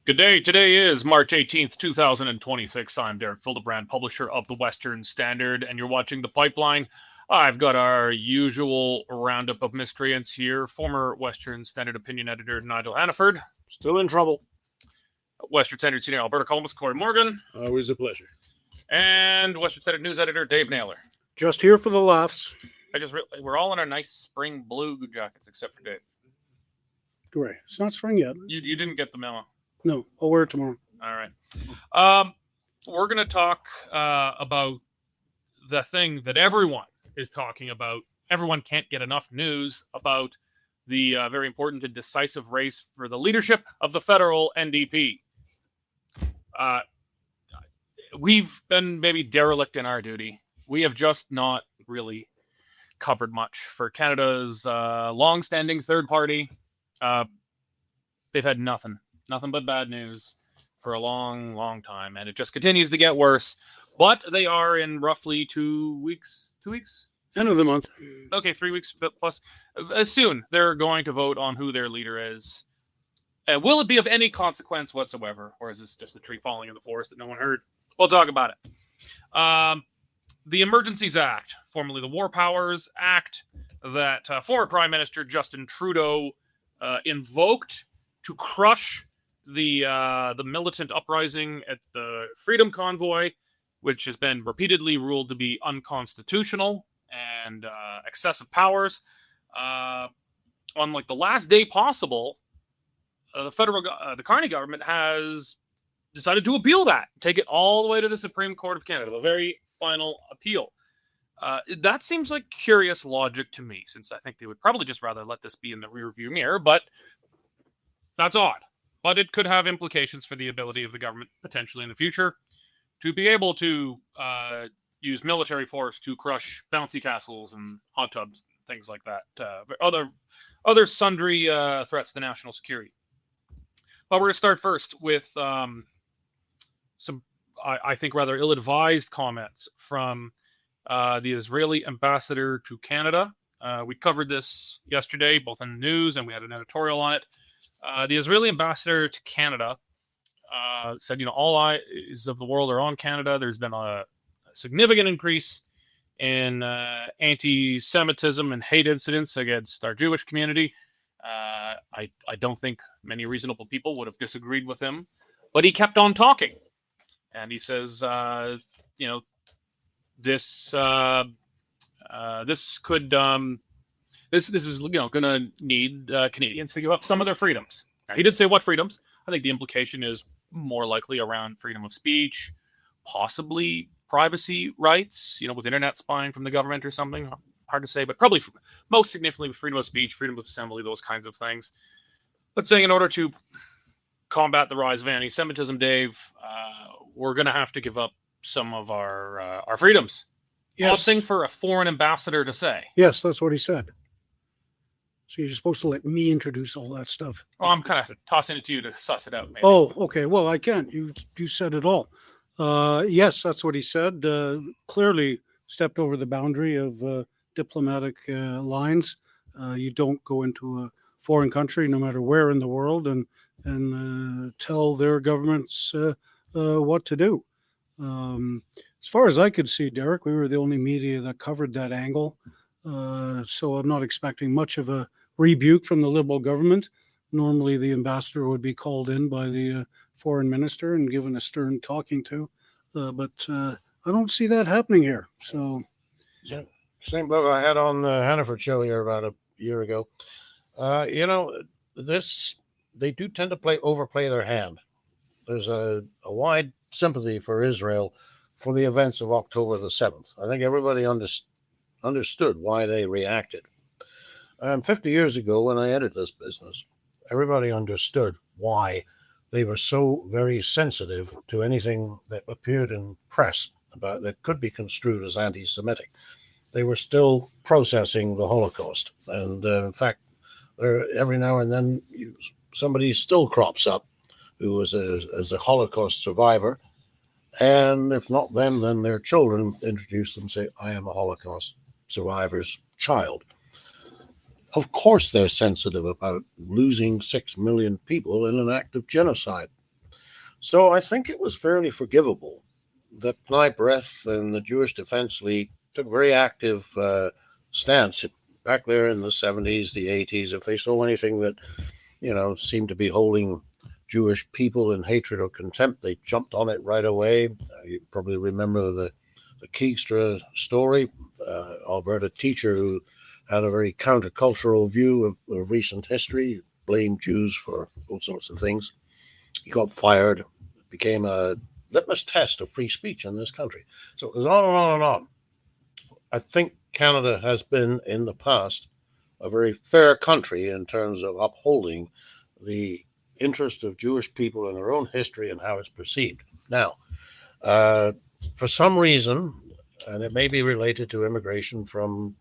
Good day. Today is March 18th, 2026. I'm Derek Fildebrandt, publisher of the Western Standard, and you're watching The Pipeline. I've got our usual roundup of miscreants here. Former Western Standard opinion editor Nigel Hannaford. Still in trouble. Western Standard senior Alberta columnist Cory Morgan. Always a pleasure. And Western Standard news editor Dave Naylor. Just here for the laughs. We're all in our nice spring blue jackets except for Dave. Great. It's not spring yet. You didn't get the memo. No, I'll wear it tomorrow. All right. We're going to talk about the thing that everyone is talking about. Everyone can't get enough news about the very important and decisive race for the leadership of the federal NDP. We've been maybe derelict in our duty. We have just not really covered much for Canada's long-standing third party. They've had nothing but bad news for a long, long time, and it just continues to get worse. But they are in roughly 2 weeks. 2 weeks? End of the month. Okay, 3 weeks plus. Soon, they're going to vote on who their leader is. Will it be of any consequence whatsoever, or is this just a tree falling in the forest that no one heard? We'll talk about it. The Emergencies Act, formerly the War Powers Act, that former Prime Minister Justin Trudeau invoked to crush the militant uprising at the Freedom Convoy, which has been repeatedly ruled to be unconstitutional and excessive powers. On like the last day possible, the Carney government has decided to appeal that, take it all the way to the Supreme Court of Canada, the very final appeal. That seems like curious logic to me, since I think they would probably just rather let this be in the rearview mirror, but that's odd. But it could have implications for the ability of the government potentially in the future to be able to use military force to crush bouncy castles and hot tubs, things like that. Other sundry threats to national security. But we're going to start first with some, I think, rather ill-advised comments from the Israeli ambassador to Canada. We covered this yesterday, both in the news, and we had an editorial on it. The Israeli ambassador to Canada said, all eyes of the world are on Canada. There's been a significant increase in anti-Semitism and hate incidents against our Jewish community. I don't think many reasonable people would have disagreed with him, but he kept on talking. And he says, this is going to need Canadians to give up some of their freedoms. Now, he did say what freedoms. I think the implication is more likely around freedom of speech, possibly privacy rights, with internet spying from the government or something. Hard to say, but probably most significantly freedom of speech, freedom of assembly, those kinds of things. But saying in order to combat the rise of anti-Semitism, Dave, we're going to have to give up some of our freedoms. Yes. Odd thing for a foreign ambassador to say. Yes, that's what he said. So you're supposed to let me introduce all that stuff. Well, I'm kind of tossing it to you to suss it out, maybe. Oh, okay. Well, I can't. You said it all. Yes, that's what he said. Clearly stepped over the boundary of diplomatic lines. You don't go into a foreign country, no matter where in the world, and tell their governments what to do. As far as I could see, Derek, we were the only media that covered that angle. So I'm not expecting much of a rebuke from the Liberal government. Normally, the ambassador would be called in by the foreign minister and given a stern talking to. But I don't see that happening here. So, Same bloke I had on the Hannaford show here about a year ago. They do tend to overplay their hand. There's a wide sympathy for Israel for the events of October the 7th. I think everybody understood why they reacted. 50 years ago, when I entered this business, everybody understood why they were so very sensitive to anything that appeared in press about that could be construed as anti-Semitic. They were still processing the Holocaust. And in fact, every now and then somebody still crops up who was as a Holocaust survivor. And if not them, then their children introduce them and say, I am a Holocaust survivor's child. Of course, they're sensitive about losing 6 million people in an act of genocide. So I think it was fairly forgivable that B'nai B'rith and the Jewish Defense League took a very active stance back there in the 70s, the 80s. If they saw anything that, seemed to be holding Jewish people in hatred or contempt, they jumped on it right away. You probably remember the Keegstra story, Alberta teacher who had a very countercultural view of recent history, blamed Jews for all sorts of things. He got fired. It became a litmus test of free speech in this country. So it goes on and on and on. I think Canada has been, in the past, a very fair country in terms of upholding the interest of Jewish people in their own history and how it's perceived. Now, for some reason, and it may be related to immigration from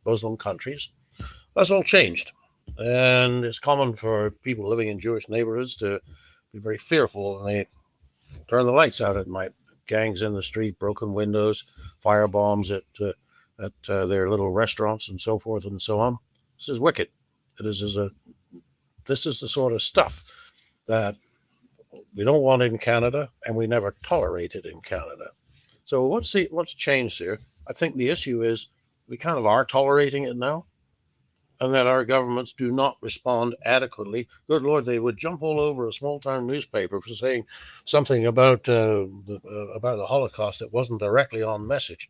Muslim countries, that's all changed. And it's common for people living in Jewish neighborhoods to be very fearful, and they turn the lights out at night. Gangs in the street, broken windows, fire bombs at their little restaurants, and so forth and so on. This is wicked. This is the sort of stuff that we don't want in Canada, and we never tolerated in Canada. So what's changed here? I think the issue is we kind of are tolerating it now, and that our governments do not respond adequately. Good Lord, they would jump all over a small-town newspaper for saying something about the Holocaust that wasn't directly on message.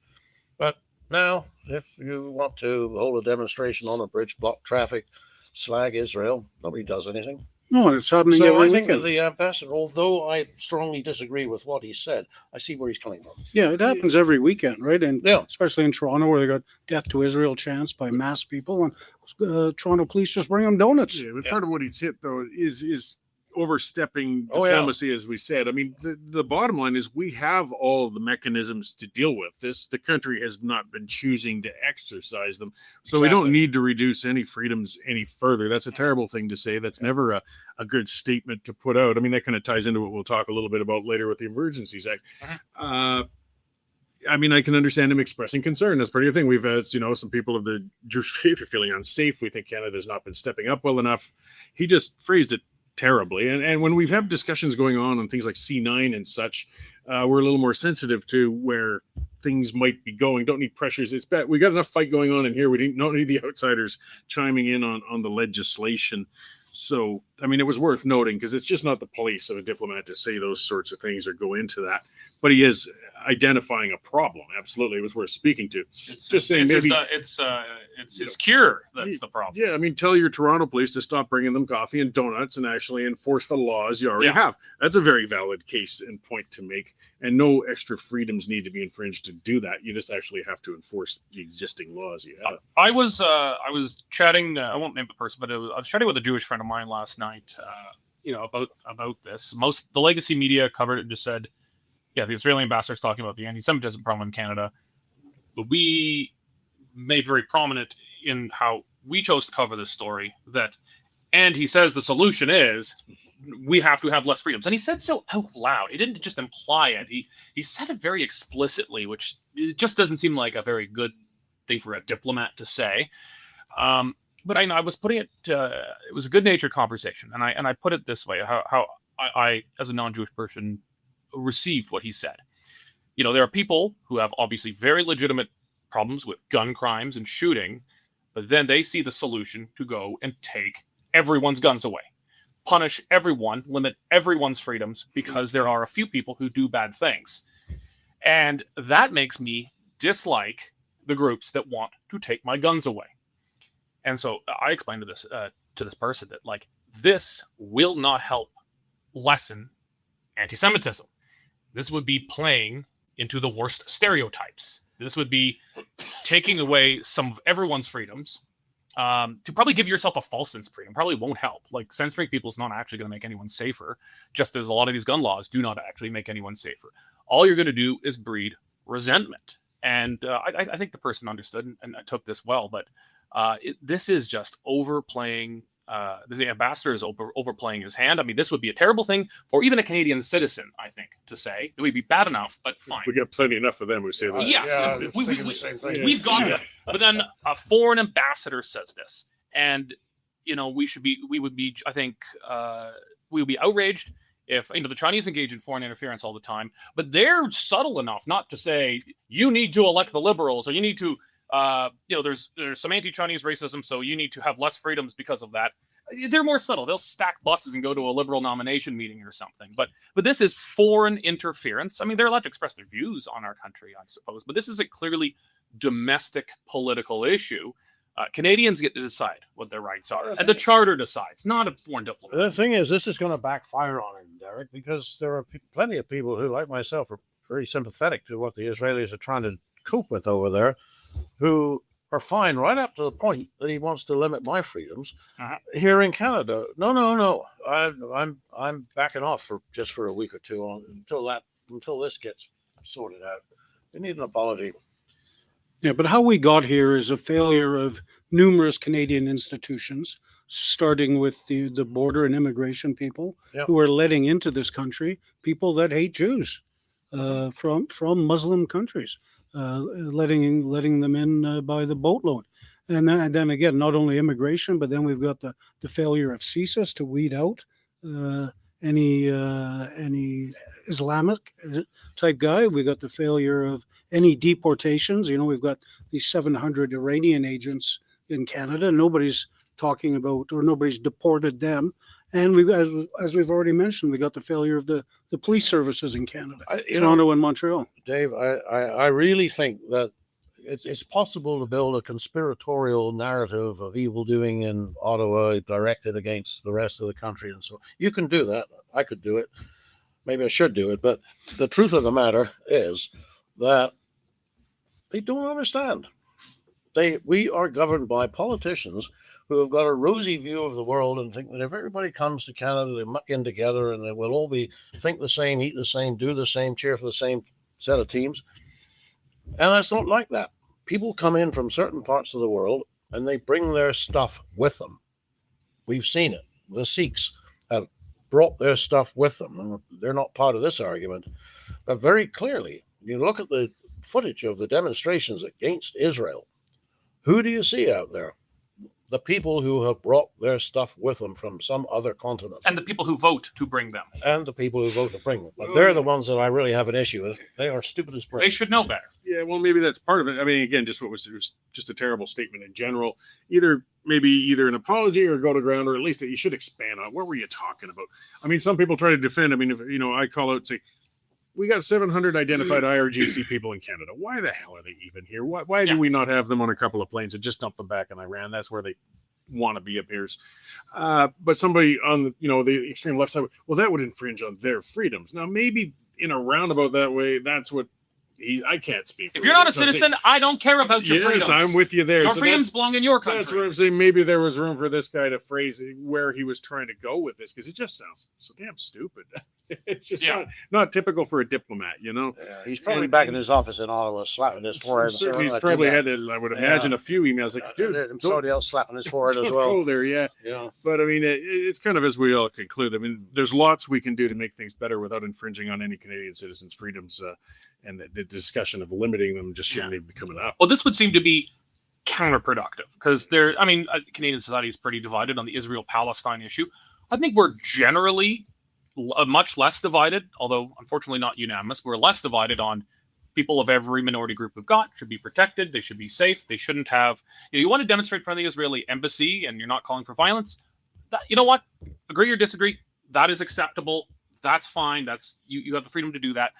But now, if you want to hold a demonstration on a bridge, block traffic, slag Israel, nobody does anything. No, it's happening So every I think that weekend. the ambassador, although I strongly disagree with what he said, I see where he's coming from. Yeah, it happens every weekend, right? And Yeah. especially in Toronto, where they got death to Israel chants by mass people, and Toronto police just bring them donuts. Yeah, but part of what he's hit though is overstepping Oh, yeah. diplomacy, as we said. I mean, the bottom line is we have all the mechanisms to deal with this. The country has not been choosing to exercise them, so we don't Exactly. need to reduce any freedoms any further. That's a terrible thing to say. That's never a good statement to put out. I mean, that kind of ties into what we'll talk a little bit about later with the Emergencies Act. I mean, I can understand him expressing concern. That's part of the thing. We've had, some people of the Jewish faith are feeling unsafe. We think Canada's not been stepping up well enough. He just phrased it terribly. And when we've had discussions going on things like C9 and such, we're a little more sensitive to where things might be going. Don't need pressures. It's bad. We got enough fight going on in here. We don't need the outsiders chiming in on the legislation. So, I mean, it was worth noting because it's just not the place of a diplomat to say those sorts of things or go into that. But he is identifying a problem. Absolutely, it was worth speaking to. It's Just saying maybe- it's his cure that's the problem. Yeah, I mean, tell your Toronto police to stop bringing them coffee and donuts and actually enforce the laws you already Yeah. have. That's a very valid case and point to make. And no extra freedoms need to be infringed to do that. You just actually have to enforce the existing laws you have. I was chatting. I won't name the person, but I was chatting with a Jewish friend of mine last night. About this. The legacy media covered it and just said, "Yeah, the Israeli ambassador's talking about the anti-Semitism problem in Canada." But we made very prominent in how we chose to cover this story and he says the solution is we have to have less freedoms. And he said so out loud. He didn't just imply it. He said it very explicitly, which it just doesn't seem like a very good thing for a diplomat to say. But I was putting it. It was a good-natured conversation, and I put it this way: how I as a non-Jewish person, received what he said. There are people who have obviously very legitimate problems with gun crimes and shooting, but then they see the solution to go and take everyone's guns away, punish everyone, limit everyone's freedoms because there are a few people who do bad things. And that makes me dislike the groups that want to take my guns away. And so I explained to this person that this will not help lessen anti-Semitism. This would be playing into the worst stereotypes. This would be taking away some of everyone's freedoms to probably give yourself a false sense of freedom. Probably won't help. Censoring people is not actually going to make anyone safer, just as a lot of these gun laws do not actually make anyone safer. All you're going to do is breed resentment. And I think the person understood and took this well, but this is just overplaying. The ambassador is overplaying his hand. I mean, this would be a terrible thing for even a Canadian citizen, I think, to say. It would be bad enough, but fine. We got plenty enough of them who say this. Yeah, I was thinking the same thing. we've got it. But then a foreign ambassador says this, and we would be outraged if the Chinese engage in foreign interference all the time, but they're subtle enough not to say you need to elect the liberals or you need to, there's some anti-Chinese racism, so you need to have less freedoms because of that. They're more subtle. They'll stack buses and go to a liberal nomination meeting or something. But this is foreign interference. I mean, they're allowed to express their views on our country, I suppose. But this is a clearly domestic political issue. Canadians get to decide what their rights are. And the Charter decides, not a foreign diplomat. The thing is, this is going to backfire on him, Derek, because there are plenty of people who, like myself, are very sympathetic to what the Israelis are trying to cope with over there, who are fine right up to the point that he wants to limit my freedoms here in Canada. No. I'm backing off for a week or two until this gets sorted out. We need an apology. Yeah, but how we got here is a failure of numerous Canadian institutions, starting with the border and immigration people who are letting into this country people that hate Jews from Muslim countries, letting them in by the boatload. And then again, not only immigration, but then we've got the failure of CSIS to weed out any Islamic type guy. We got the failure of any deportations. We've got these 700 Iranian agents in Canada. Nobody's talking about, or nobody's deported them. And we've, as we've already mentioned, we got the failure of the police services in Canada, Toronto and Montreal. Dave, I really think that it's possible to build a conspiratorial narrative of evil doing in Ottawa directed against the rest of the country. And so you can do that. I could do it. Maybe I should do it. But the truth of the matter is that they don't understand. We are governed by politicians who have got a rosy view of the world and think that if everybody comes to Canada, they muck in together and they will all think the same, eat the same, do the same, cheer for the same set of teams. And it's not like that. People come in from certain parts of the world and they bring their stuff with them. We've seen it. The Sikhs have brought their stuff with them, and they're not part of this argument. But very clearly, you look at the footage of the demonstrations against Israel. Who do you see out there? The people who have brought their stuff with them from some other continent. And the people who vote to bring them. And the people who vote to bring them. But they're the ones that I really have an issue with. They are stupid as bricks. They should know better. Yeah, well, maybe that's part of it. I mean, again, it was just a terrible statement in general. Either an apology or go to ground, or at least you should expand on what were you talking about. I mean, some people try to defend. I mean, if I call out and say, we got 700 identified IRGC people in Canada. Why the hell are they even here? Why do we not have them on a couple of planes and just dump them back in Iran? That's where they want to be, appears. But somebody on the extreme left side, well, that would infringe on their freedoms. Now, maybe in a roundabout that way, that's what I can't speak for. If you're not a citizen, I don't care about your freedoms. Yes, I'm with you there. Your freedoms belong in your country. That's what I'm saying. Maybe there was room for this guy to phrase where he was trying to go with this, because it just sounds so damn stupid. It's just not typical for a diplomat, Yeah, he's probably back in his office in Ottawa, slapping his forehead. He's probably had, I would imagine, a few emails like, dude, somebody else slapping his forehead as well. Go there, yeah. But I mean, it's kind of as we all conclude. I mean, there's lots we can do to make things better without infringing on any Canadian citizens' freedoms, and the discussion of limiting them just shouldn't even be coming up. Well, this would seem to be counterproductive because Canadian society is pretty divided on the Israel-Palestine issue. I think we're generally much less divided, although unfortunately not unanimous. We're less divided on people of every minority group we've got should be protected. They should be safe. They shouldn't have, you want to demonstrate in front of the Israeli embassy and you're not calling for violence. That, you know what? Agree or disagree. That is acceptable. That's fine. That's you have the freedom to do that.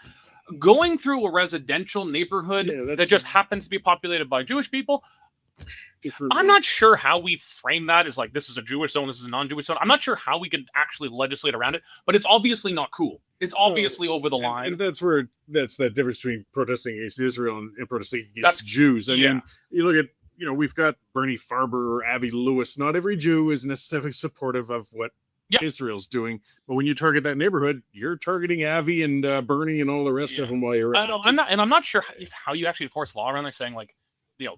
Going through a residential neighborhood that just happens to be populated by Jewish people, I'm not sure how we frame that as like, this is a Jewish zone, this is a non-Jewish zone. I'm not sure how we can actually legislate around it, but it's obviously not cool. It's obviously over the line. And that's that difference between protesting against Israel and protesting against Jews. I mean, you look at, we've got Bernie Farber or Avi Lewis. Not every Jew is necessarily supportive of what Israel's doing. But when you target that neighborhood, you're targeting Avi and Bernie and all the rest of them while you're at it. I'm not sure how you actually enforce law around there saying like,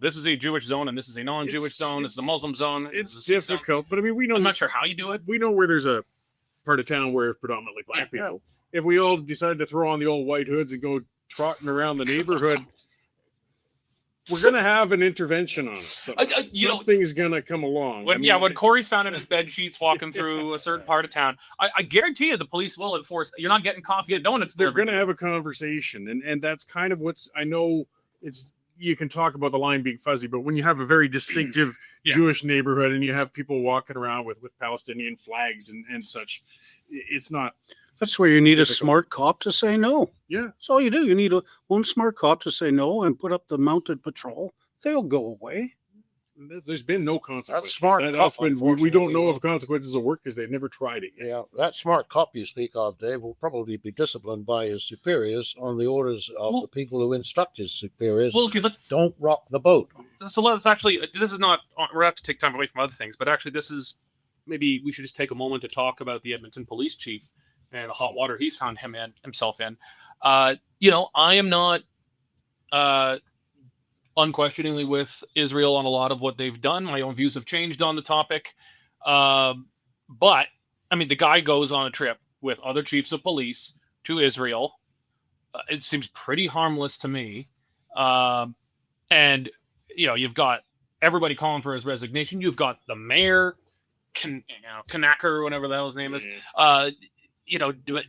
this is a Jewish zone and this is a non-Jewish zone. This is a Muslim zone. It's difficult, but I mean, we know. I'm not sure how you do it. We know where there's a part of town where predominantly black people. If we all decided to throw on the old white hoods and go trotting around the neighborhood, we're gonna have an intervention on us. Something's gonna come along. When Cory's found in his bed sheets walking through a certain part of town, I guarantee you the police will enforce. You're not getting coffee at donuts. They're gonna have a conversation, and that's kind of what's. I know it's. You can talk about the line being fuzzy, but when you have a very distinctive Jewish neighborhood and you have people walking around with Palestinian flags and such, it's not. That's where you need difficult. a smart cop to say no. Yeah. That's all you do. You need one smart cop to say no and put up the mounted patrol. They'll go away. There's been no consequence. That smart cop, we don't know if consequences will work because they've never tried it yet. Yeah, that smart cop you speak of, Dave, will probably be disciplined by his superiors on the orders of the people who instruct his superiors. Well, okay, don't rock the boat. So let's actually. This is not. We're going to have to take time away from other things, but actually, this is maybe we should just take a moment to talk about the Edmonton police chief and the hot water he's found himself in. I am not unquestioningly with Israel on a lot of what they've done. My own views have changed on the topic. But, I mean, the guy goes on a trip with other chiefs of police to Israel. It seems pretty harmless to me. And, you've got everybody calling for his resignation. You've got the mayor, Knacker, or whatever the hell his name is,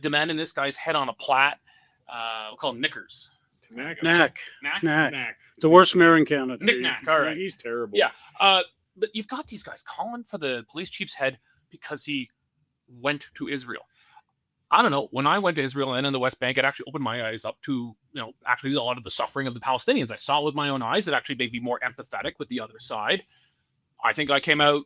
demanding this guy's head on a plat. We'll call him Knickers. Knack. The worst mayor in Canada. Knack. All right. He's terrible. Yeah. But you've got these guys calling for the police chief's head because he went to Israel. I don't know. When I went to Israel and in the West Bank, it actually opened my eyes up to, actually a lot of the suffering of the Palestinians. I saw it with my own eyes. It actually made me more empathetic with the other side. I think I came out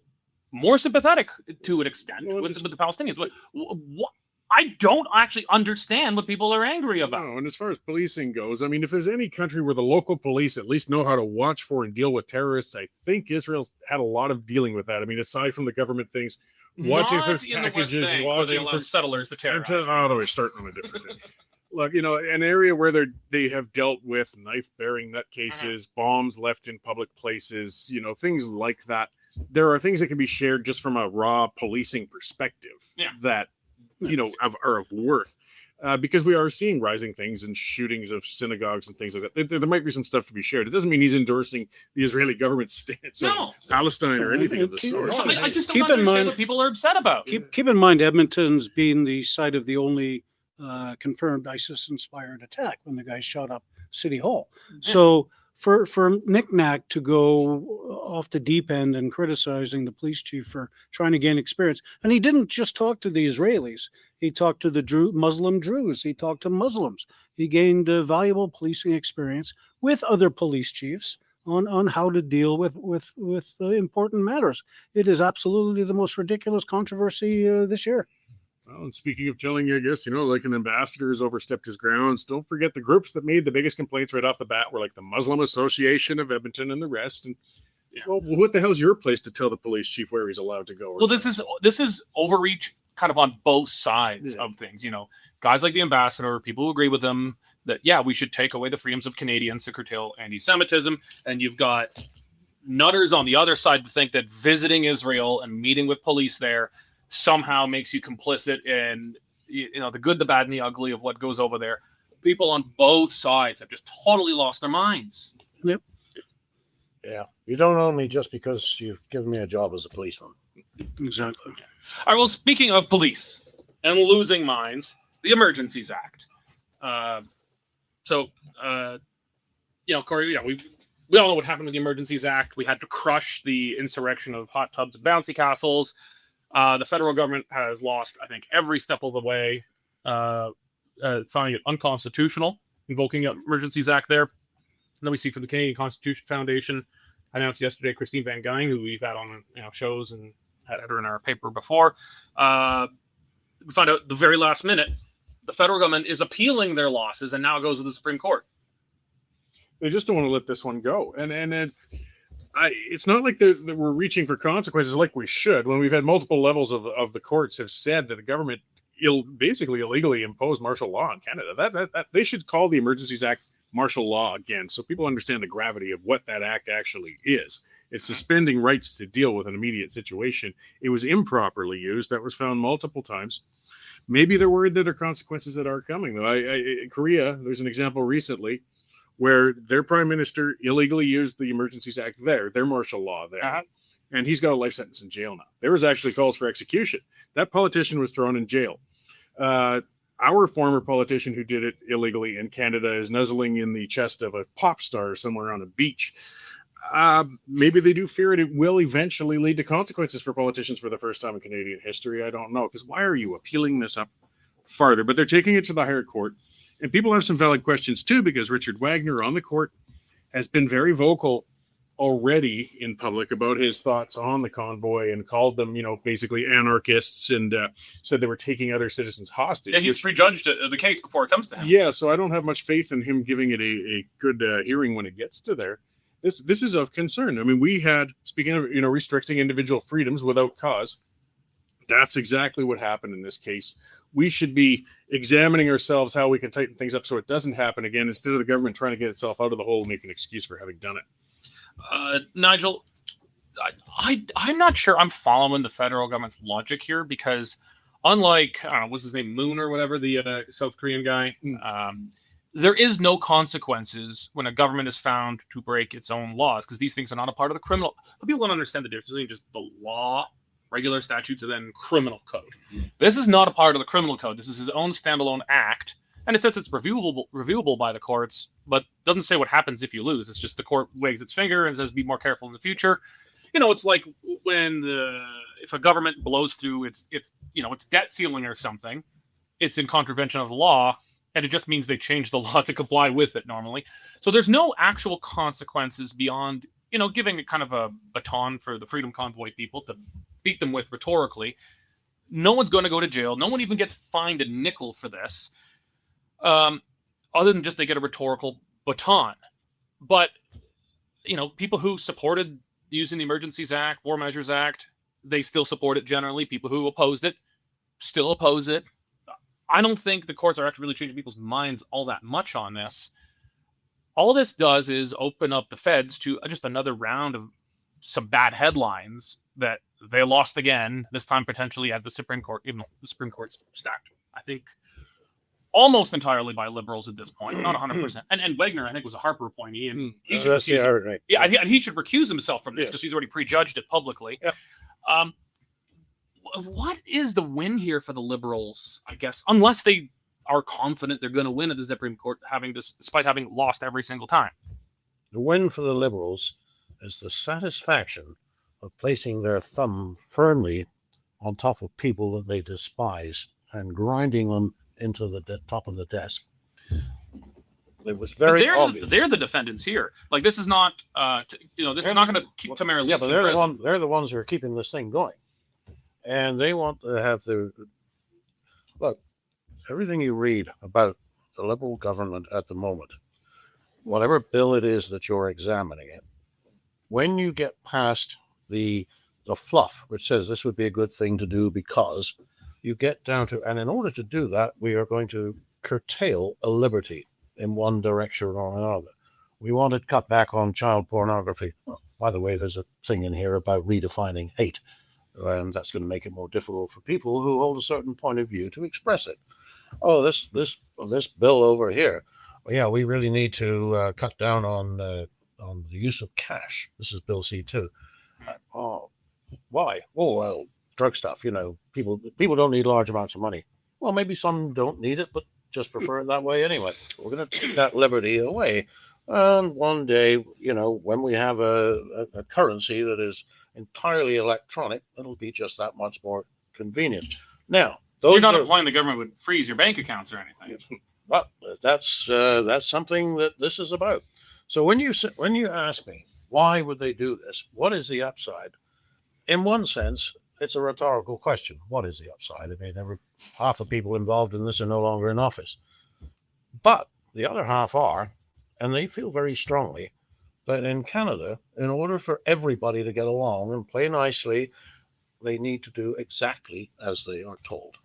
more sympathetic to an extent with the Palestinians. But what? I don't actually understand what people are angry about. No, and as far as policing goes, I mean, if there's any country where the local police at least know how to watch for and deal with terrorists, I think Israel's had a lot of dealing with that. I mean, aside from the government things, watching for packages, watching for settlers, the terrorists. Oh, we're starting on a different thing. Look, an area where they have dealt with knife-bearing nutcases, bombs left in public places, things like that. There are things that can be shared just from a raw policing perspective that are of worth, because we are seeing rising things and shootings of synagogues and things like that. There might be some stuff to be shared. It doesn't mean he's endorsing the Israeli government's stance on Palestine or anything of the sort. I just don't understand what people are upset about. Keep in mind, Edmonton's being the site of the only confirmed ISIS-inspired attack when the guys shot up City Hall. So for Nick Knack to go off the deep end and criticizing the police chief for trying to gain experience, and he didn't just talk to the Israelis, he talked to the Muslim Druze, he talked to Muslims, he gained valuable policing experience with other police chiefs on how to deal with important matters. It is absolutely the most ridiculous controversy this year. Well, and speaking of telling you, I guess, like an ambassador has overstepped his grounds. Don't forget the groups that made the biggest complaints right off the bat were like the Muslim Association of Edmonton and the rest. And well, what the hell's your place to tell the police chief where he's allowed to go? Well, this is overreach kind of on both sides of things. Guys like the ambassador, people who agree with them that, we should take away the freedoms of Canadians to curtail anti-Semitism. And you've got nutters on the other side to think that visiting Israel and meeting with police there somehow makes you complicit in the good, the bad, and the ugly of what goes over there. People on both sides have just totally lost their minds. Yep. Yeah. You don't own me just because you've given me a job as a policeman. Exactly. All right. Well, speaking of police and losing minds, the Emergencies Act. Cory, we all know what happened with the Emergencies Act. We had to crush the insurrection of hot tubs and bouncy castles. The federal government has lost, I think, every step of the way, finding it unconstitutional, invoking the Emergencies Act there. And then we see from the Canadian Constitution Foundation, announced yesterday, Christine Van Geyn, who we've had on shows and had her in our paper before. We found out the very last minute, the federal government is appealing their losses and now it goes to the Supreme Court. They just don't want to let this one go. It's not like that we're reaching for consequences like we should, when we've had multiple levels of the courts have said that the government basically illegally imposed martial law in Canada. That they should call the Emergencies Act martial law again, so people understand the gravity of what that act actually is. It's suspending rights to deal with an immediate situation. It was improperly used. That was found multiple times. Maybe they're worried that there are consequences that are coming, though. Korea, there's an example recently where their prime minister illegally used the Emergencies Act there, their martial law there. And he's got a life sentence in jail now. There was actually calls for execution. That politician was thrown in jail. Our former politician who did it illegally in Canada is nuzzling in the chest of a pop star somewhere on a beach. Maybe they do fear it will eventually lead to consequences for politicians for the first time in Canadian history. I don't know, because why are you appealing this up farther? But they're taking it to the higher court. And people have some valid questions too, because Richard Wagner on the court has been very vocal already in public about his thoughts on the convoy and called them, basically anarchists, and said they were taking other citizens hostage. Yeah, he's prejudged the case before it comes to him. Yeah, so I don't have much faith in him giving it a good hearing when it gets to there. This is of concern. I mean, we had, speaking of, restricting individual freedoms without cause, that's exactly what happened in this case. We should be examining ourselves how we can tighten things up so it doesn't happen again, instead of the government trying to get itself out of the hole and make an excuse for having done it. Nigel, I'm not sure I'm following the federal government's logic here, because unlike, I don't know, what's his name, Moon or whatever, the South Korean guy, there is no consequences when a government is found to break its own laws, because these things are not a part of the criminal. But people don't understand the difference between just the law, regular statutes, and then criminal code. This is not a part of the criminal code. This is his own standalone act. And it says it's reviewable by the courts, but doesn't say what happens if you lose. It's just the court wags its finger and says, be more careful in the future. It's like when if a government blows through its debt ceiling or something, it's in contravention of the law, and it just means they change the law to comply with it normally. So there's no actual consequences beyond, giving a kind of a baton for the Freedom Convoy people to beat them with rhetorically. No one's going to go to jail. No one even gets fined a nickel for this. Other than just they get a rhetorical baton. But, people who supported using the Emergencies Act, War Measures Act, they still support it generally. People who opposed it still oppose it. I don't think the courts are actually really changing people's minds all that much on this. All this does is open up the feds to just another round of some bad headlines that they lost again, this time potentially at the Supreme Court, even though the Supreme Court's stacked, I think, almost entirely by liberals at this point, not 100%. And Wagner, I think, was a Harper appointee, and he should recuse and he should recuse himself from this because he's already prejudged it publicly. Yeah. What is the win here for the liberals, I guess, unless they are confident they're going to win at the Supreme Court, despite having lost every single time? The win for the liberals is the satisfaction of placing their thumb firmly on top of people that they despise and grinding them into the top of the desk. It was very obvious. They're the defendants here. Like, this is not, this is not going to keep Tamara Leach. Yeah, but they're the ones who are keeping this thing going. And they want to have look, everything you read about the Liberal government at the moment, whatever bill it is that you're examining it, when you get past the fluff, which says this would be a good thing to do because you get down to, and in order to do that, we are going to curtail a liberty in one direction or another. We want to cut back on child pornography. Oh, by the way, there's a thing in here about redefining hate. And that's going to make it more difficult for people who hold a certain point of view to express it. Oh, this bill over here. Well, yeah, we really need to cut down on the use of cash. This is Bill C2. Oh, why? Oh, well, drug stuff. People don't need large amounts of money. Well, maybe some don't need it, but just prefer it that way anyway. We're going to take that liberty away. And one day, when we have a currency that is entirely electronic, it'll be just that much more convenient. Now, you're not implying the government would freeze your bank accounts or anything. Well, that's something that this is about. So when you ask me why would they do this, what is the upside? In one sense, it's a rhetorical question. What is the upside? I mean, half the people involved in this are no longer in office, but the other half are, and they feel very strongly that in Canada, in order for everybody to get along and play nicely, they need to do exactly as they are told.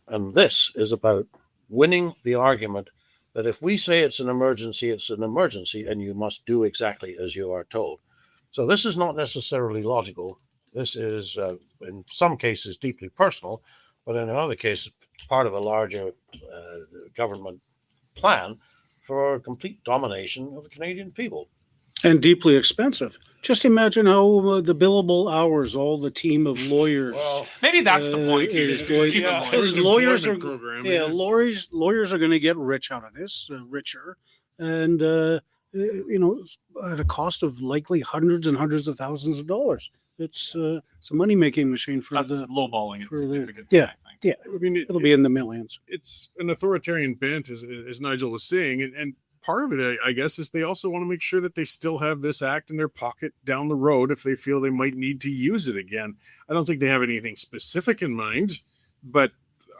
And this is about winning the argument that if we say it's an emergency, and you must do exactly as you are told. So this is not necessarily logical. This is, in some cases, deeply personal, but in other cases, part of a larger government plan for complete domination of the Canadian people. And deeply expensive. Just imagine how the billable hours, all the team of lawyers. Well, Maybe that's the point. is Just going- keep it yeah. low. Because An lawyers are, employment program, yeah, yeah. lawyers are going to get rich out of this, richer, and at a cost of likely hundreds and hundreds of thousands of dollars. It's a money making machine for That's the lowballing it for the- significantly, yeah. I think. yeah. I mean, It'll be in the millions. it's an authoritarian bent, as Nigel was saying, and part of it, I guess, is they also want to make sure that they still have this act in their pocket down the road if they feel they might need to use it again. I don't think they have anything specific in mind, but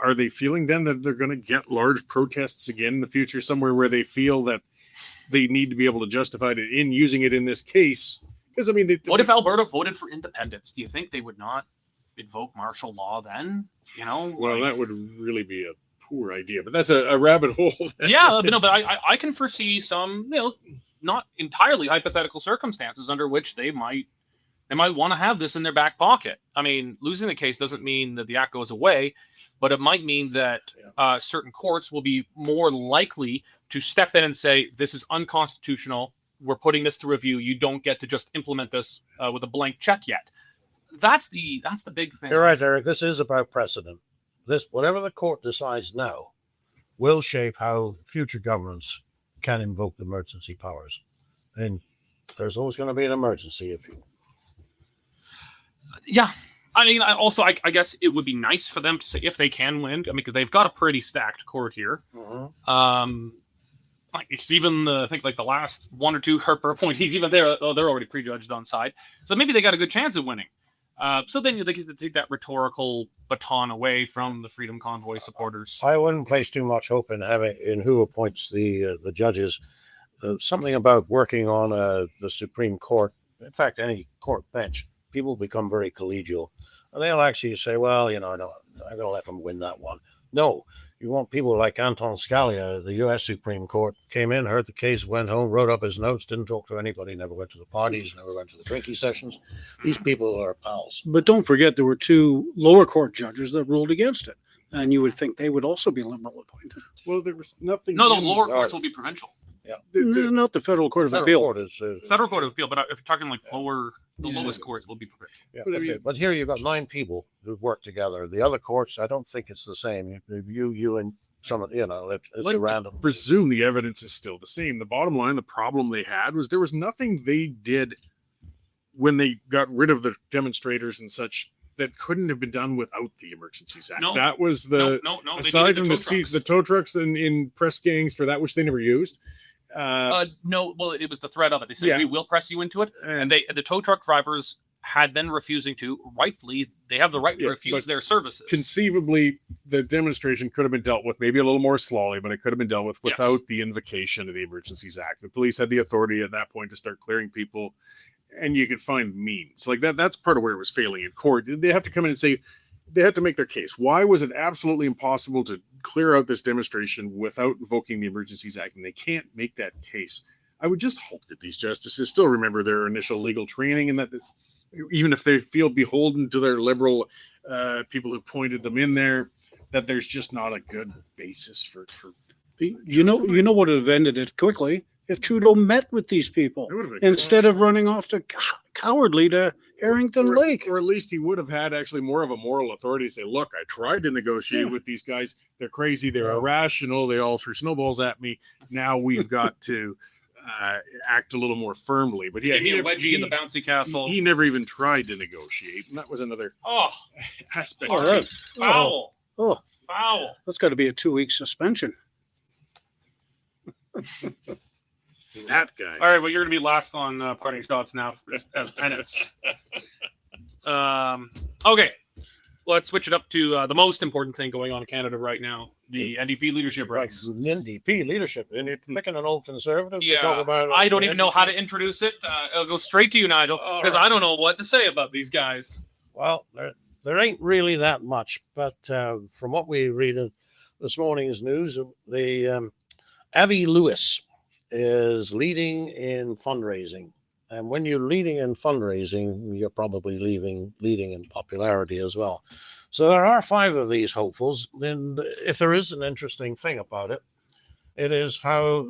are they feeling then that they're going to get large protests again in the future somewhere where they feel that they need to be able to justify it in using it in this case? Because I mean, What if Alberta voted for independence? Do you think they would not invoke martial law then? Well, that would really be a poor idea, but that's a rabbit hole. Yeah, but I can foresee some, not entirely hypothetical circumstances under which they might want to have this in their back pocket. I mean, losing the case doesn't mean that the act goes away, but it might mean that certain courts will be more likely to step in and say, this is unconstitutional. We're putting this to review. You don't get to just implement this with a blank check yet. That's the big thing. You're right, Eric. This is about precedent. This, whatever the court decides now, will shape how future governments can invoke the emergency powers. And there's always going to be an emergency if you. Yeah. I mean, I guess it would be nice for them to say if they can win. I mean, because they've got a pretty stacked court here. Like it's even I think like the last one or two Harper appointees, even they're already prejudged on side. So maybe they got a good chance of winning. So then they get to take that rhetorical baton away from the Freedom Convoy supporters. I wouldn't place too much hope in who appoints the judges. Something about working on the Supreme Court, in fact, any court bench, people become very collegial, and they'll actually say, "Well, I'm going to let them win that one." No, you want people like Anton Scalia, the U.S. Supreme Court, came in, heard the case, went home, wrote up his notes, didn't talk to anybody, never went to the parties, never went to the drinking sessions. These people are pals. But don't forget, there were two lower court judges that ruled against it, and you would think they would also be Liberal appointed. Well, there was nothing. No, the lower courts will be provincial. Yeah, Not the Federal Court of Federal Appeal. Court is, Federal Court of Appeal, but if you're talking like the lowest courts will be provincial. yeah, But I that's mean- it. But here you've got 9 people who work together. The other courts, I don't think it's the same. You and some, it's Like a random. presume the evidence is still the same. The bottom line, the problem they had was there was nothing they did when they got rid of the demonstrators and such that couldn't have been done without the Emergencies Act. No. That was No, the they aside needed from the tow trucks in press gangs for that, which they never used. No, well, it was the threat of it. They said Yeah. we will press you into it, and the tow truck drivers had been refusing to. Rightfully, they have the right to Yeah, refuse but their services. Conceivably, the demonstration could have been dealt with maybe a little more slowly, but it could have been dealt with without the invocation of the Emergencies Act. The police had the authority at that point to start clearing people, and you could find means like that. That's part of where it was failing in court. They have to come in and say they had to make their case. Why was it absolutely impossible to clear out this demonstration without invoking the Emergencies Act? And they can't make that case. I would just hope that these justices still remember their initial legal training, and that even if they feel beholden to their liberal people who pointed them in there, that there's just not a good basis for. You know what would have ended it quickly if Trudeau met with these people It would have been instead of running off to cowardly to Harrington Lake. Or at least he would have had actually more of a moral authority to say, look, I tried to negotiate with these guys. They're crazy. They're irrational. They all threw snowballs at me. Now we've got to act a little more firmly. But yeah, Give me a wedgie in the bouncy castle. He never even tried to negotiate. And that was another aspect. Oh, that's foul. Oh, Foul. that's got to be a 2-week suspension. That guy. All right, well, you're going to be last on parting shots now as penance. Okay, let's switch it up to the most important thing going on in Canada right now, the NDP leadership Like race. NDP leadership, and you're picking an old conservative to Yeah, talk about. I don't even know how to introduce it. I'll go straight to you, Nigel, because I don't know what to say about these guys. Well, there ain't really that much, but from what we read in this morning's news, the Avi Lewis is leading in fundraising, and when you're leading in fundraising, you're probably leading in popularity as well. So there are 5 of these hopefuls. Then, if there is an interesting thing about it, it is how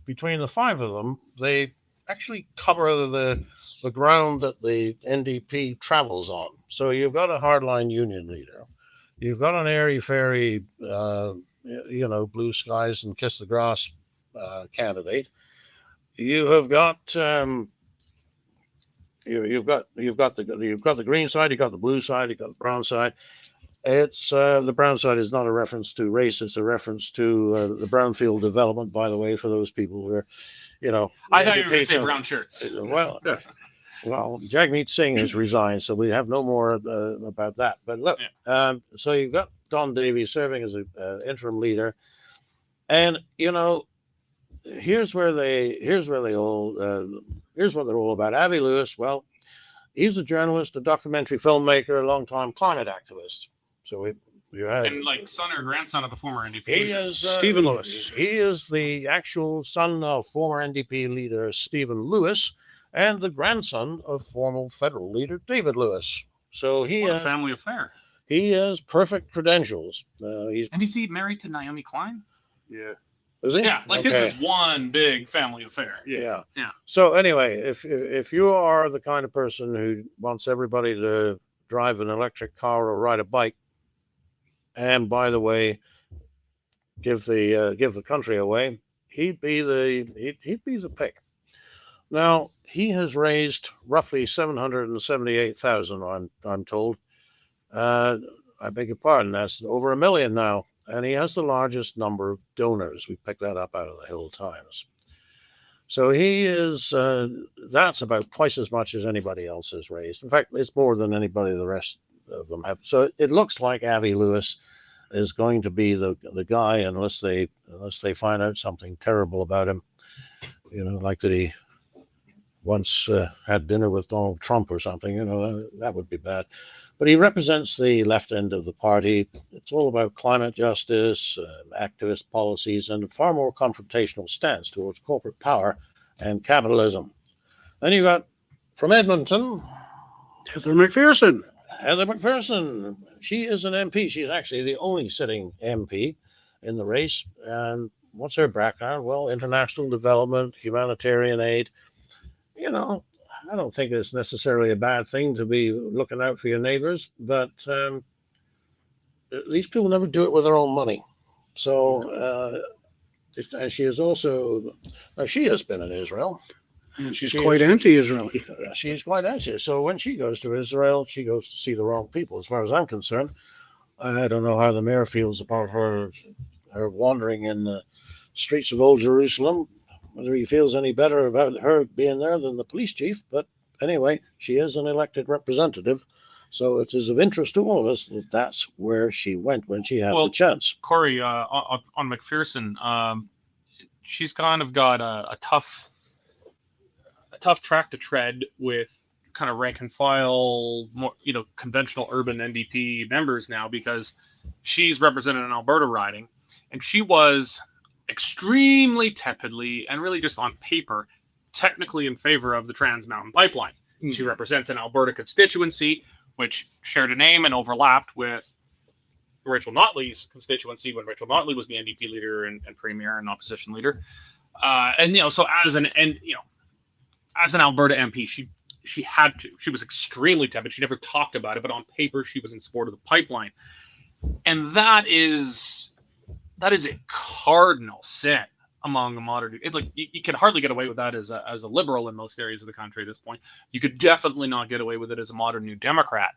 between the five of them, they actually cover the ground that the NDP travels on. So you've got a hardline union leader, you've got an airy-fairy, blue skies and kiss the grass candidate. You have got you've got the green side, you've got the blue side, you've got the brown side. It's the brown side is not a reference to race; it's a reference to the brownfield development. By the way, for those people who are, I thought you were going to say brown shirts. Well, Jagmeet Singh has resigned, so we have no more about that. But look, so you've got Don Davies serving as an interim leader, and here's what they're all about. Avi Lewis, well, he's a journalist, a documentary filmmaker, a long-time climate activist. So you have and like son or grandson of the former NDP. He is Stephen Lewis. He is the actual son of former NDP leader Stephen Lewis and the grandson of former federal leader David Lewis. So What a family affair. He has perfect credentials. And is he married to Naomi Klein? Yeah. Is he? Yeah, like this is one big family affair. Yeah. Yeah. So anyway, if you are the kind of person who wants everybody to drive an electric car or ride a bike, and by the way, give the country away, he'd be the pick. Now he has raised roughly 778,000. I'm told. I beg your pardon. That's over 1 million now. And he has the largest number of donors. We picked that up out of the Hill Times. So he is, that's about twice as much as anybody else has raised. In fact, it's more than anybody the rest of them have. So it looks like Avi Lewis is going to be the guy unless they find out something terrible about him. Like that he once had dinner with Donald Trump or something, that would be bad. But he represents the left end of the party. It's all about climate justice, activist policies, and a far more confrontational stance towards corporate power and capitalism. Then you got from Edmonton, Heather McPherson. Heather McPherson. She is an MP. She's actually the only sitting MP in the race. And what's her background? Well, international development, humanitarian aid. I don't think it's necessarily a bad thing to be looking out for your neighbors, but these people never do it with their own money. So, and she is also, she has been in Israel. And she's quite anti-Israel. She's quite anti. So when she goes to Israel, she goes to see the wrong people, as far as I'm concerned. I don't know how the mayor feels about her wandering in the streets of Old Jerusalem, whether he feels any better about her being there than the police chief. But anyway, she is an elected representative. So it is of interest to all of us that that's where she went when she had the chance. Cory, on McPherson, she's kind of got a tough track to tread with kind of rank and file, more, conventional urban NDP members now, because she's represented an Alberta riding, and she was extremely tepidly and really just on paper technically in favor of the Trans Mountain Pipeline. Mm-hmm. She represents an Alberta constituency which shared a name and overlapped with Rachel Notley's constituency when Rachel Notley was the NDP leader and premier and opposition leader. So as an Alberta MP, she had to. She was extremely tepid. She never talked about it, but on paper she was in support of the pipeline. And that is a cardinal sin among a modern. It's like you can hardly get away with that as a liberal in most areas of the country at this point. You could definitely not get away with it as a modern New Democrat.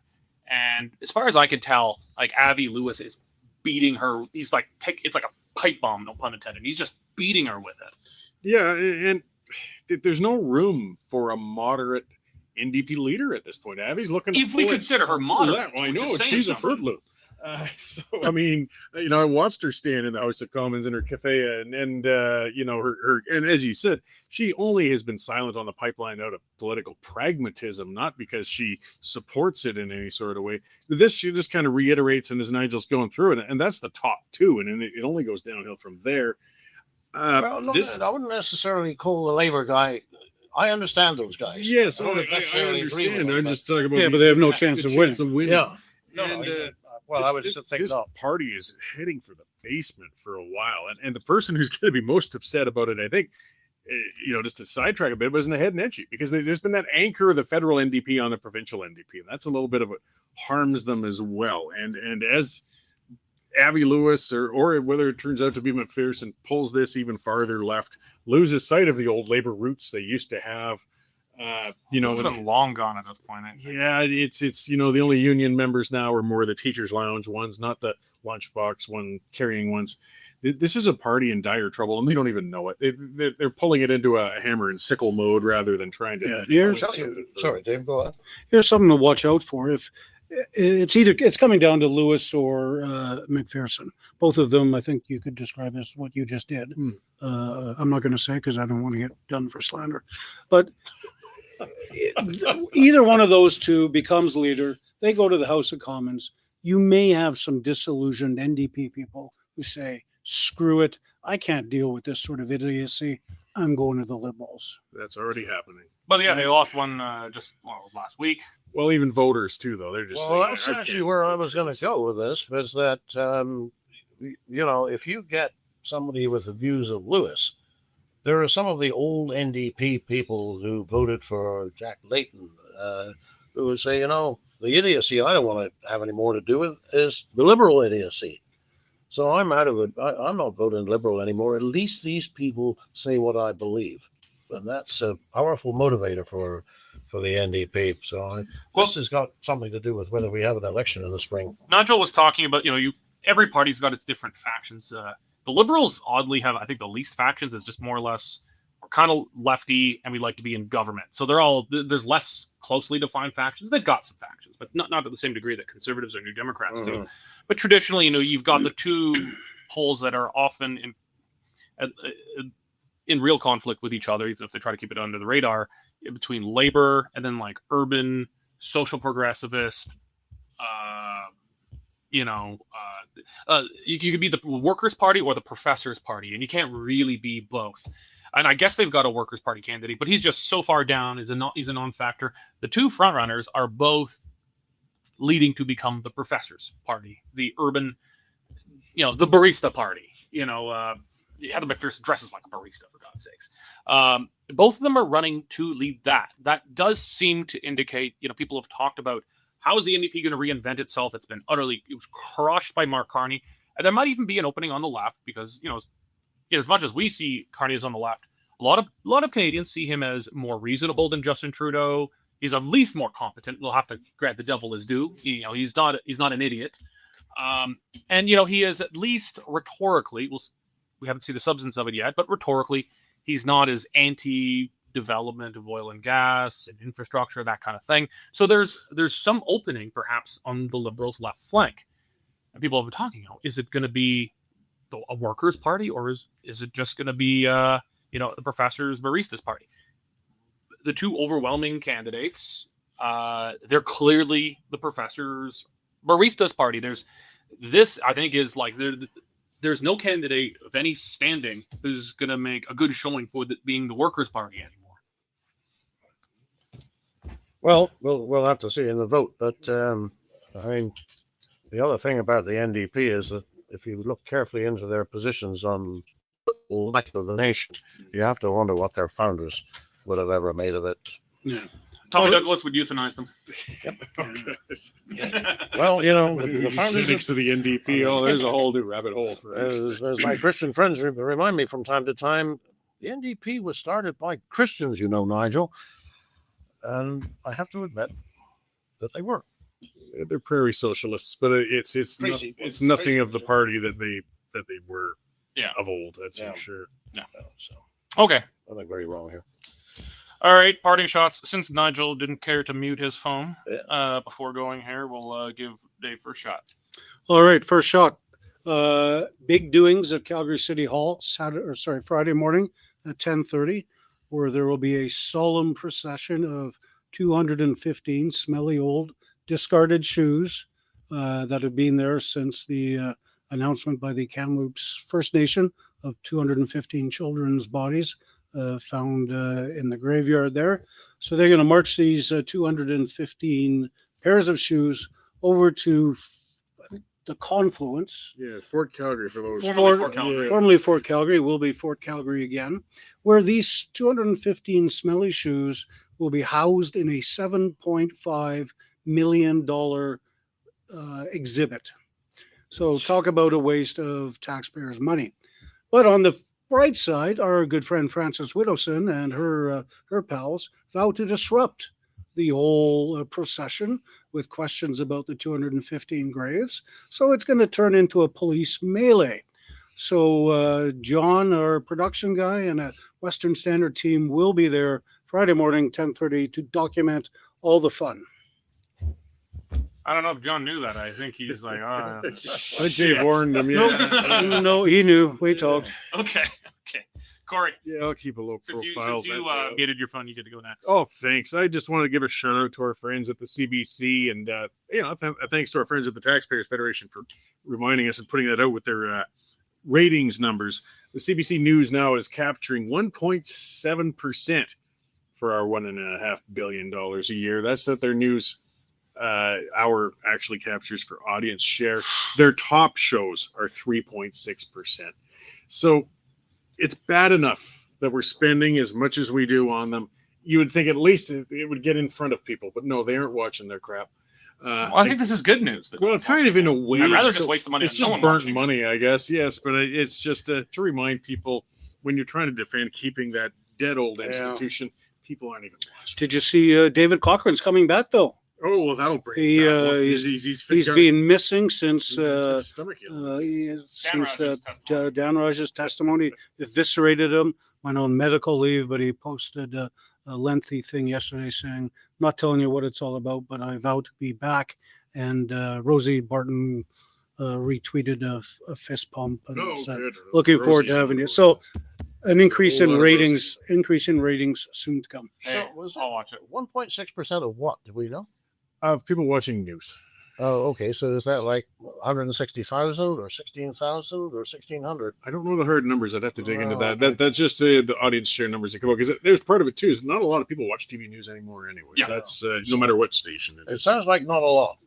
And as far as I can tell, like Avi Lewis is beating her. He's like it's like a pipe bomb, no pun intended. He's just beating her with it. Yeah, and there's no room for a moderate NDP leader at this point. Avi's looking. If we consider her moderate, well, I know she's a Fruit Loop. So I mean, I watched her stand in the House of Commons in her cafe, and her, and as you said, she only has been silent on the pipeline out of political pragmatism, not because she supports it in any sort of way. This she just kind of reiterates, and as Nigel's going through it, and that's the top two, and it only goes downhill from there. I wouldn't necessarily call the Labour guy. I understand those guys. Yes, I understand. I'm just talking about. Yeah, but they have no chance of winning. Yeah. I would just think this party is heading for the basement for a while, and the person who's going to be most upset about it, I think, just to sidetrack a bit, was in the head and edgy because there's been that anchor of the federal NDP on the provincial NDP, and that's a little bit of what harms them as well. And as Abby Lewis or whether it turns out to be McPherson pulls this even farther left, loses sight of the old labor roots they used to have. It's been long gone at this point. Yeah, it's the only union members now are more the teachers' lounge ones, not the lunchbox one carrying ones. This is a party in dire trouble, and they don't even know it. They're pulling it into a hammer and sickle mode rather than trying to. Sorry, Dave, go on. Here's something to watch out for. If it's coming down to Lewis or McPherson. Both of them, I think you could describe as what you just did. I'm not going to say because I don't want to get done for slander. But either one of those two becomes leader. They go to the House of Commons. You may have some disillusioned NDP people who say, screw it. I can't deal with this sort of idiocy. I'm going to the Liberals. That's already happening. But yeah, they lost one it was last week. Well, even voters too, though. They're just that's actually where I was going to go with this, was that, if you get somebody with the views of Lewis, there are some of the old NDP people who voted for Jack Layton who would say, the idiocy I don't want to have any more to do with is the Liberal idiocy. So I'm out of it. I'm not voting Liberal anymore. At least these people say what I believe. And that's a powerful motivator for the NDP. So this has got something to do with whether we have an election in the spring. Nigel was talking about, every party's got its different factions. The Liberals oddly have, I think, the least factions. Is just more or less, we're kind of lefty and we like to be in government. So there's less closely defined factions. They've got some factions, but not to the same degree that conservatives or New Democrats do. But traditionally, you've got the two poles that are often in real conflict with each other, even if they try to keep it under the radar, between labor and then like urban, social progressivist. You could be the Workers' Party or the Professors' Party, and you can't really be both. And I guess they've got a Workers' Party candidate, but he's just so far down. He's a non-factor. The two frontrunners are both leading to become the Professors' Party, the urban, the barista party. Heather McPherson dresses like a barista, for God's sakes. Both of them are running to lead that. That does seem to indicate, people have talked about how is the NDP going to reinvent itself? It was crushed by Mark Carney. And there might even be an opening on the left because, as much as we see Carney as on the left, a lot of Canadians see him as more reasonable than Justin Trudeau. He's at least more competent. We'll have to grant the devil his due. He's not an idiot. And he is at least rhetorically, we haven't seen the substance of it yet, but rhetorically, he's not as anti-development of oil and gas and infrastructure, that kind of thing. So there's some opening, perhaps, on the Liberals' left flank. And people have been talking, is it going to be a Workers' Party, or is it just going to be, the Professors' Baristas' Party? The two overwhelming candidates, they're clearly the Professors' Baristas' Party. I think, is like there's no candidate of any standing who's going to make a good showing for being the Workers' Party anymore. Well, we'll have to see in the vote. But the other thing about the NDP is that if you look carefully into their positions on the life of the nation, you have to wonder what their founders would have ever made of it. Yeah. Tommy Douglas would euthanize them. Yep. Well, the founders of the NDP. There's a whole new rabbit hole for as my Christian friends remind me from time to time, the NDP was started by Christians, Nigel. And I have to admit that they were. They're prairie socialists, but it's nothing of the party that they were of old. That's for sure. Yeah. So okay. I think very wrong here. All right, parting shots. Since Nigel didn't care to mute his phone before going here, we'll give Dave first shot. All right, first shot. Big doings at Calgary City Hall Friday morning at 10:30, where there will be a solemn procession of 215 smelly old discarded shoes that have been there since the announcement by the Kamloops First Nation of 215 children's bodies found in the graveyard there. So they're going to march these 215 pairs of shoes over to the confluence. Yeah, Fort Calgary for those. Formerly Fort Calgary. Formerly Fort Calgary, will be Fort Calgary again, where these 215 smelly shoes will be housed in a $7.5 million exhibit. So talk about a waste of taxpayers' money. But on the bright side, our good friend Frances Widdowson and her pals vow to disrupt the whole procession with questions about the 215 graves. So it's going to turn into a police melee. So John, our production guy, and a Western Standard team will be there Friday morning, 10:30, to document all the fun. I don't know if John knew that. I think he's like, Dave warned him. Yeah. No, he knew. We talked. okay. Cory, Yeah, I'll keep a low since profile. you muted your phone, you get to go next. Oh, thanks. I just wanted to give a shout out to our friends at the CBC, and thanks to our friends at the Taxpayers Federation for reminding us and putting that out with their ratings numbers. The CBC News now is capturing 1.7% for our $1.5 billion a year. That's what their news hour actually captures for audience share. Their top shows are 3.6%. So it's bad enough that we're spending as much as we do on them. You would think at least it would get in front of people, but no, they aren't watching their crap. Well, I think this is good news. Well, kind of in a way. I'd rather just waste the money. It's on just no one burnt watching. money, I guess. Yes, but it's just to remind people when you're trying to defend keeping that dead old institution, people aren't even watching. Did you see David Cochran's coming back, though? Oh, well, that'll break. He's been missing since stomach Dan Raj's testimony eviscerated him. Went on medical leave, but he posted a lengthy thing yesterday saying, "Not telling you what it's all about, but I vow to be back." And Rosie Barton retweeted a fist pump and said, "Looking forward to having you." So an increase in ratings soon to come. Hey, So I'll watch it. 1.6% of what? Do we know? Of people watching news. Oh, okay. So is that like 160,000 or 16,000 or 1,600? I don't know the hard numbers. I'd have to dig into that. That's just the audience share numbers that come out, because there's part of it too. Is not a lot of people watch TV news anymore anyway. Yeah. That's no matter what station it It is. sounds like not a lot.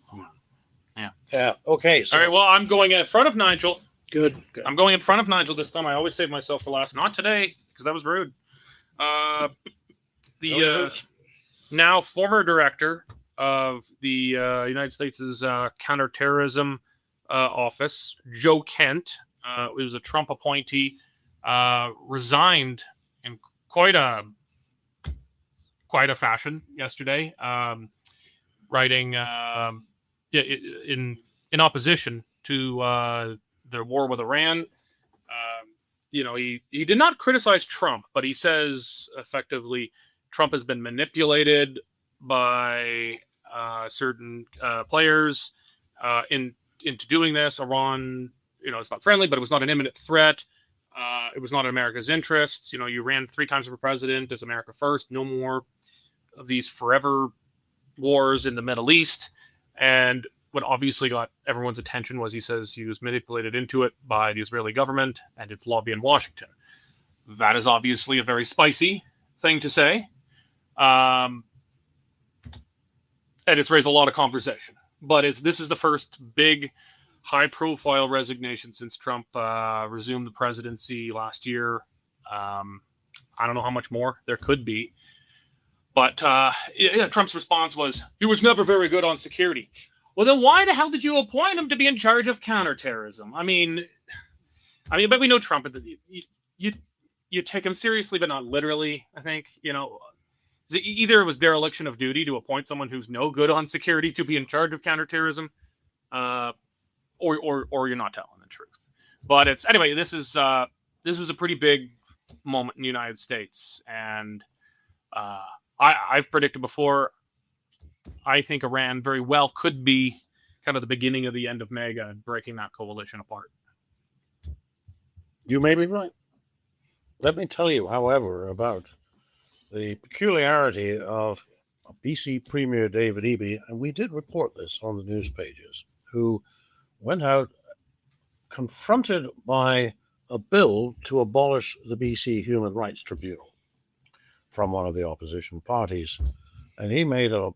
Yeah. Yeah. Okay. So All right. Well, I'm going in front of Nigel. Good. I'm going in front of Nigel this time. I always save myself for last. Not today, because that was rude. The now former director of the United States' counterterrorism office, Joe Kent, who was a Trump appointee, resigned in quite a fashion yesterday, writing in opposition to the war with Iran. He did not criticize Trump, but he says effectively Trump has been manipulated by certain players into doing this. Iran, it's not friendly, but it was not an imminent threat. It was not in America's interests. You ran 3 times for president. It's America first. No more of these forever wars in the Middle East. And what obviously got everyone's attention was he says he was manipulated into it by the Israeli government and its lobby in Washington. That is obviously a very spicy thing to say. And it's raised a lot of conversation. But this is the first big, high-profile resignation since Trump resumed the presidency last year. I don't know how much more there could be. But Trump's response was, he was never very good on security. Well, then why the hell did you appoint him to be in charge of counterterrorism? I mean, but we know Trump. You take him seriously, but not literally, I think. Either it was dereliction of duty to appoint someone who's no good on security to be in charge of counterterrorism, or you're not telling the truth. But this was a pretty big moment in the United States, and I've predicted before. I think Iran very well could be kind of the beginning of the end of MAGA and breaking that coalition apart. you may be right. Let me tell you, however, about the peculiarity of BC Premier David Eby, and we did report this on the news pages, who went out confronted by a bill to abolish the BC Human Rights Tribunal from one of the opposition parties. And he made a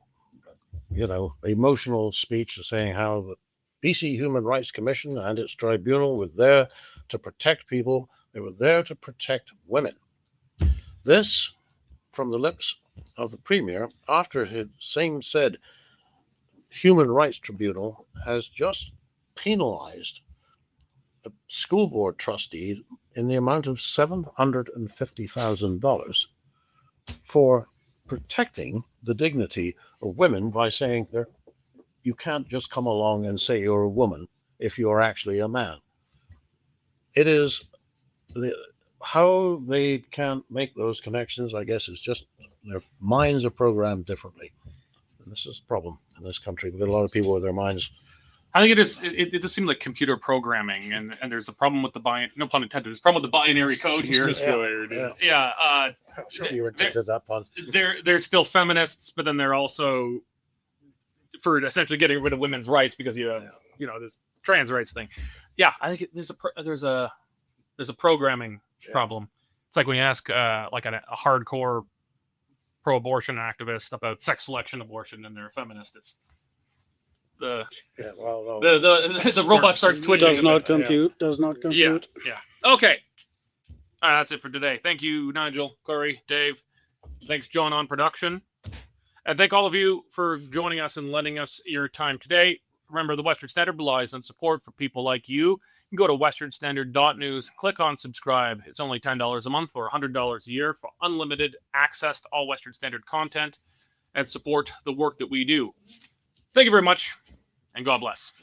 emotional speech saying how BC Human Rights Commission and its tribunal were there to protect people. They were there to protect women. This, from the lips of the Premier, after his same said Human Rights Tribunal has just penalized a school board trustee in the amount of $750,000 for protecting the dignity of women by saying you can't just come along and say you're a woman if you're actually a man. It is how they can't make those connections, I guess, is just their minds are programmed differently. And this is a problem in this country. We've got a lot of people with their minds. I think it is. It just seems like computer programming, and there's a problem with the no pun intended. There's a problem with the binary code here. Yeah. Sure, you intended that pun. They're still feminists, but then they're also for essentially getting rid of women's rights because you know this trans rights thing. Yeah, I think there's a programming problem. It's like when you ask like a hardcore pro-abortion activist about sex selection abortion, and they're a feminist. It's the robot starts twitching. Does not compute. Does not compute. Yeah. Okay. All right, that's it for today. Thank you, Nigel, Cory, Dave. Thanks, John, on production. And thank all of you for joining us and lending us your time today. Remember, the Western Standard relies on support for people like you. You can go to westernstandard.news, click on subscribe. It's only $10 a month or $100 a year for unlimited access to all Western Standard content and support the work that we do. Thank you very much, and God bless.